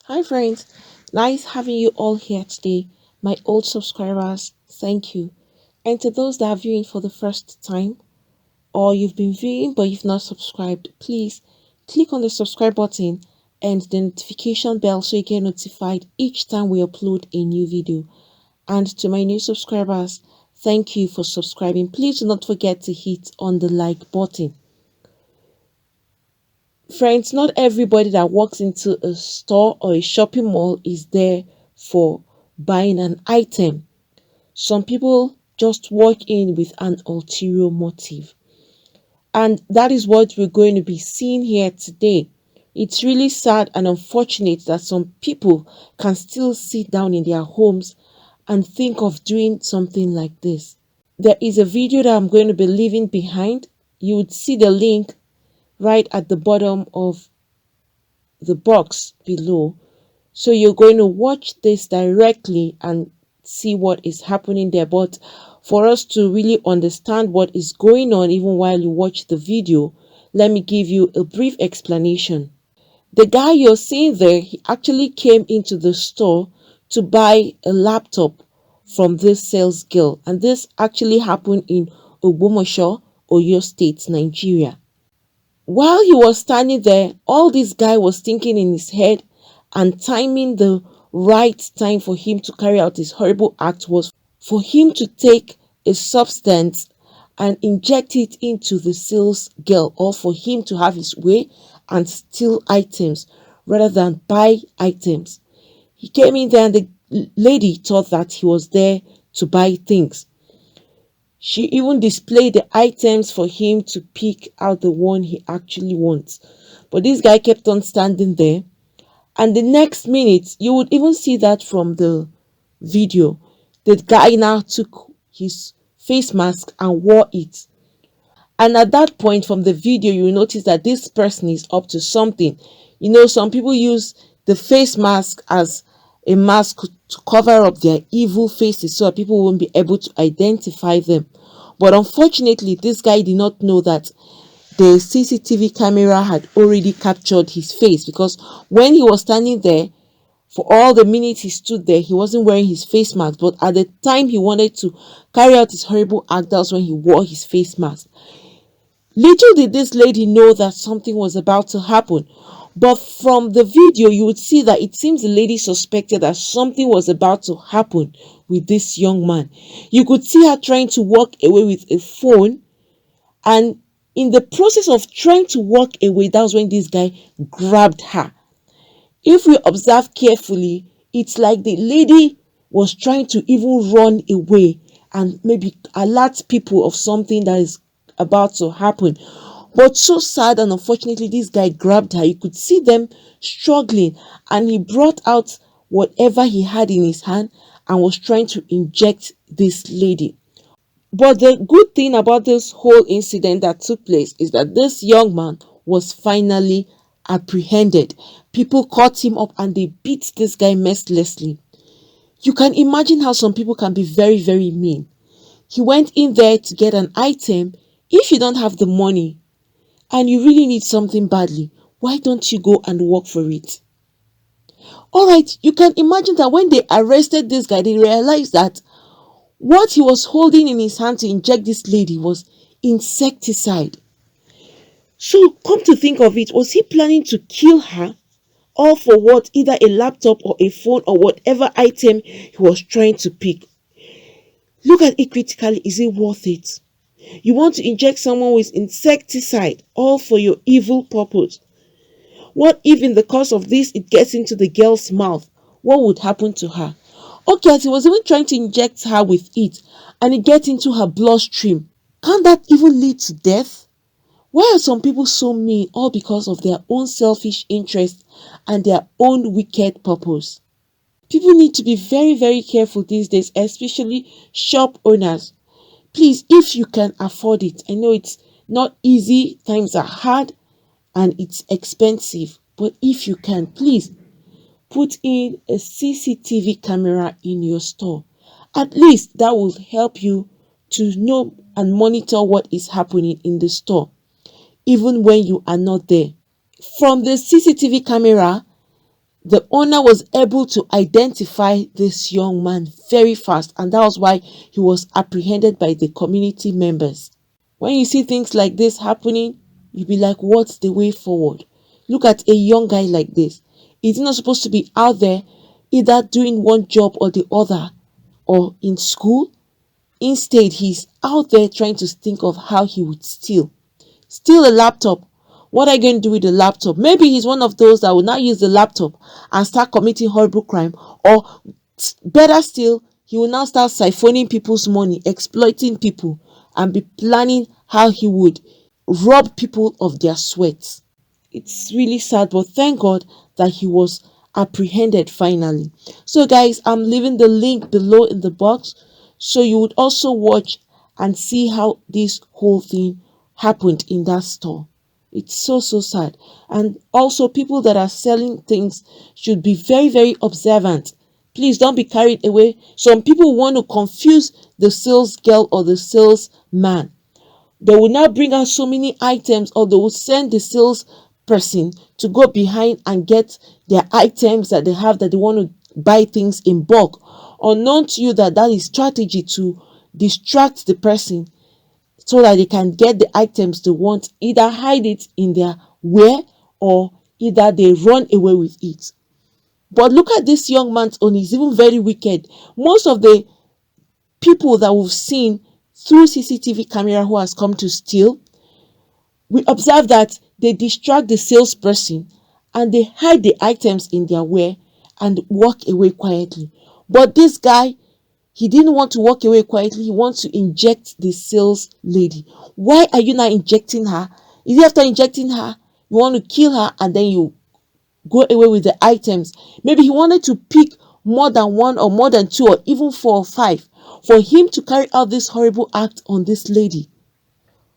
Hi friends, nice having you all here today. My old subscribers, thank you. And to those that are viewing for the first time, or you've been viewing but you've not subscribed, please click on the subscribe button and the notification bell so you get notified each time we upload a new video. And to my new subscribers, thank you for subscribing. Please do not forget to hit on the like button. Friends, not everybody that walks into a store or a shopping mall is there for buying an item. Some people just walk in with an ulterior motive. And that is what we're going to be seeing here today. It's really sad and unfortunate that some people can still sit down in their homes and think of doing something like this. There is a video that I'm going to be leaving behind. You would see the link right at the bottom of the box below. So you're going to watch this directly and see what is happening there. But for us to really understand what is going on, even while you watch the video, let me give you a brief explanation. The guy you're seeing there, he actually came into the store to buy a laptop from this sales girl. And this actually happened in Ogbomoso, Oyo State, Nigeria. While he was standing there, all this guy was thinking in his head and timing the right time for him to carry out his horrible act was for him to take a substance and inject it into the sales girl, or for him to have his way and steal items rather than buy items. He came in there and the lady thought that he was there to buy things. She even displayed the items for him to pick out the one he actually wants. But this guy kept on standing there. And the next minute, you would even see that from the video. The guy now took his face mask and wore it. And at that point from the video, you will notice that this person is up to something. You know, some people use the face mask as a mask to cover up their evil faces so that people won't be able to identify them. But unfortunately, this guy did not know that the CCTV camera had already captured his face, because when he was standing there, for all the minutes he stood there, he wasn't wearing his face mask. But at the time he wanted to carry out his horrible act, that was when he wore his face mask. Little did this lady know that something was about to happen. But from the video, you would see that it seems the lady suspected that something was about to happen with this young man. You could see her trying to walk away with a phone, and in the process of trying to walk away, that was when this guy grabbed her. If we observe carefully, it's like the lady was trying to even run away and maybe alert people of something that is about to happen. But so sad and unfortunately, this guy grabbed her. You could see them struggling, and he brought out whatever he had in his hand and was trying to inject this lady. But the good thing about this whole incident that took place is that this young man was finally apprehended. People caught him up and they beat this guy mercilessly. You can imagine how some people can be very, very mean. He went in there to get an item. If you don't have the money and you really need something badly, why don't you go and work for it? All right, you can imagine that when they arrested this guy, they realized that what he was holding in his hand to inject this lady was insecticide. So, come to think of it, was he planning to kill her? All for what? Either a laptop or a phone or whatever item he was trying to pick. Look at it critically. Is it worth it? You want to inject someone with insecticide, all for your evil purpose. What if in the course of this it gets into the girl's mouth? What would happen to her? Okay, as he was even trying to inject her with it and it gets into her bloodstream, can't that even lead to death? Why are some people so mean? All because of their own selfish interest and their own wicked purpose. People need to be very, very careful these days, especially shop owners. Please, if you can afford it, I know it's not easy, times are hard and it's expensive, but if you can, please put in a CCTV camera in your store. At least that will help you to know and monitor what is happening in the store, even when you are not there. From the CCTV camera, The owner was able to identify this young man very fast, and that was why he was apprehended by the community members. When you see things like this happening, you be like, what's the way forward? Look at a young guy like this. Is he not supposed to be out there either doing one job or the other, or in school? Instead, he's out there trying to think of how he would steal a laptop. What are you going to do with the laptop? Maybe he's one of those that will not use the laptop and start committing horrible crime, or better still, he will now start siphoning people's money, exploiting people, and be planning how he would rob people of their sweat. It's really sad, but thank God that he was apprehended finally. So guys, I'm leaving the link below in the box so you would also watch and see how this whole thing happened in that store. It's so sad. And also, people that are selling things should be very observant. Please don't be carried away. Some people want to confuse the sales girl or the salesman. They will now bring out so many items, or they will send the sales person to go behind and get their items that they have, that they want to buy things in bulk, unknown to you that that is strategy to distract the person so that they can get the items they want, either hide it in their wear or either they run away with it. But look at this young man's own. He's even very wicked. Most of the people that we've seen through CCTV camera who has come to steal, we observe that they distract the salesperson and they hide the items in their wear and walk away quietly. But this guy, he didn't want to walk away quietly. He wants to inject the sales lady. Why are you not injecting her? Is it after injecting her, you want to kill her and then you go away with the items? Maybe he wanted to pick more than one or more than two or even four or five for him to carry out this horrible act on this lady.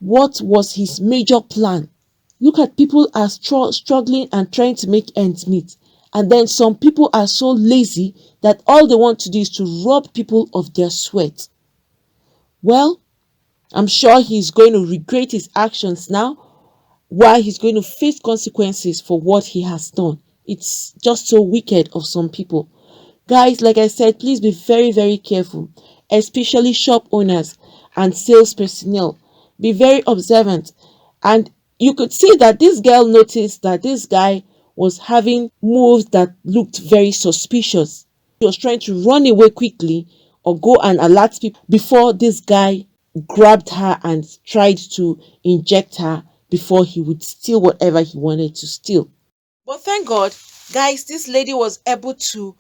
What was his major plan? Look at people are struggling and trying to make ends meet. And then some people are so lazy that all they want to do is to rob people of their sweat. Well, I'm sure he's going to regret his actions now, while he's going to face consequences for what he has done. It's just so wicked of some people. Guys, like I said, please be very careful, especially shop owners and sales personnel. Be very observant. And you could see that this girl noticed that this guy was having moves that looked very suspicious. He was trying to run away quickly or go and alert people before this guy grabbed her and tried to inject her before he would steal whatever he wanted to steal. But thank God, guys, this lady was able to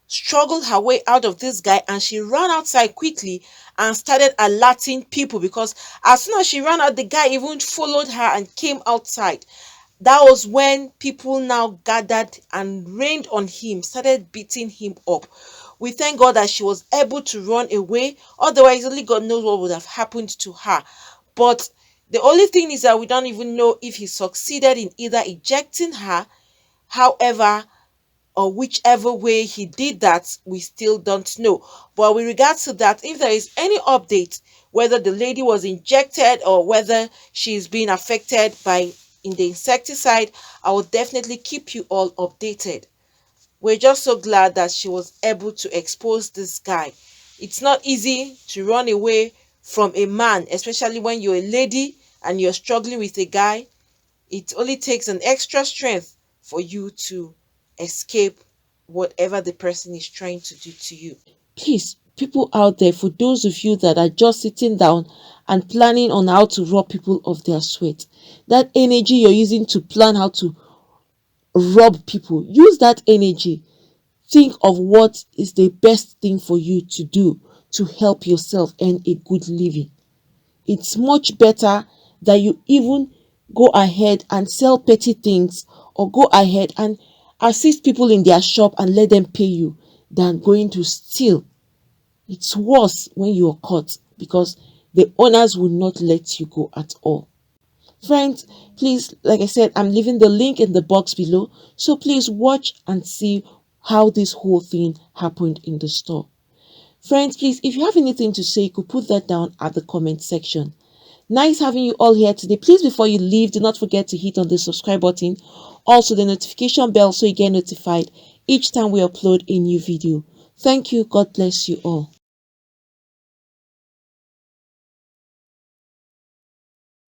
struggle her way out of this guy, and she ran outside quickly and started alerting people, because as soon as she ran out, the guy even followed her and came outside. That was when people now gathered and rained on him, started beating him up. We thank God that she was able to run away. Otherwise, only God knows what would have happened to her. But the only thing is that we don't even know if he succeeded in either ejecting her. However, or whichever way he did that, we still don't know. But with regards to that, if there is any update, whether the lady was injected or whether she's being affected by in the insecticide, I will definitely keep you all updated. We're just so glad that she was able to expose this guy. It's not easy to run away from a man, especially when you're a lady and you're struggling with a guy. It only takes an extra strength for you to escape whatever the person is trying to do to you. Please, people out there, for those of you that are just sitting down and planning on how to rob people of their sweat, that energy you're using to plan how to rob people, use that energy. Think of what is the best thing for you to do to help yourself earn a good living. It's much better that you even go ahead and sell petty things, or go ahead and assist people in their shop and let them pay you, than going to steal. It's worse when you're caught, because the owners will not let you go at all. Friends, please, like I said, I'm leaving the link in the box below, so please watch and see how this whole thing happened in the store. Friends, please, if you have anything to say, you could put that down at the comment section. Nice having you all here today. Please, before you leave, do not forget to hit on the subscribe button, also the notification bell, so you get notified each time we upload a new video. Thank you. God bless you all.